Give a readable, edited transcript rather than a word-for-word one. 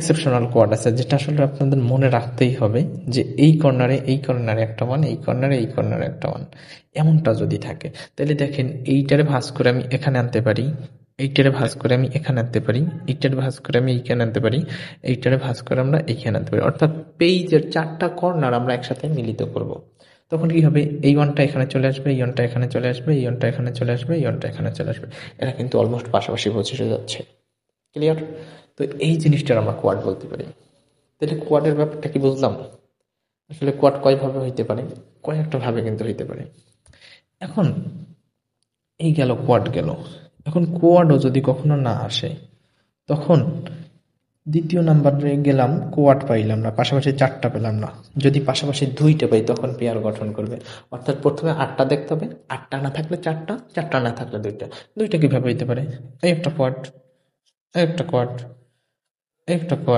Exceptional quad আছে যেটা আসলে আপনাদের মনে রাখতেই হবে যে এই কর্নারে একটা ওয়ান, এই কর্নারে একটা ওয়ান, এমনটা যদি থাকে তাহলে দেখেন এইটারে ভাঁজ করে আমি এখানে আনতে পারি, এইটারে ভাঁজ করে আমি এখানে আনতে পারি, এইটারে ভাঁজ করে আমি এইখানে আনতে পারি, এইটারে ভাঁজ করে আমরা এইখানে আনতে পারি, অর্থাৎ পেজের 4টা কর্নার আমরা একসাথে মিলিত করব। তখন কি হবে, এই ওয়ানটা এখানে চলে আসবে, এই ওয়ানটা এখানে চলে আসবে, এই ওয়ানটা এখানে চলে আসবে, এই ওয়ানটা এখানে চলে আসবে, এরা কিন্তু অলমোস্ট পাশাপাশি বসে যাচ্ছে। ক্লিয়ার? তো এই জিনিসটার আমরা কোয়াড বলতে পারি। তাহলে কোয়াডের ব্যাপারটা কি বুঝলাম? আসলে কোয়াড কয়ভাবে হইতে পারে, কয়েকটা ভাবে কিন্তু হইতে পারে। এখন এই গেল কোয়াড গেল। এখন কোয়াডও যদি কখনো না আসে, তখন দ্বিতীয় নাম্বারে গেলাম, কোয়াড পাইলাম না, পাশাপাশি 4টা পেলাম না। যদি পাশাপাশি 2টা পাই তখন পেয়ার গঠন করবে। অর্থাৎ প্রথমে 8টা দেখতে হবে, 8টা না থাকলে 4টা, 4টা না থাকলে 2টা। 2টা কিভাবে হইতে পারে? এই একটা কোয়াড, এই একটা কোয়াড, এই একটা কোয়াড।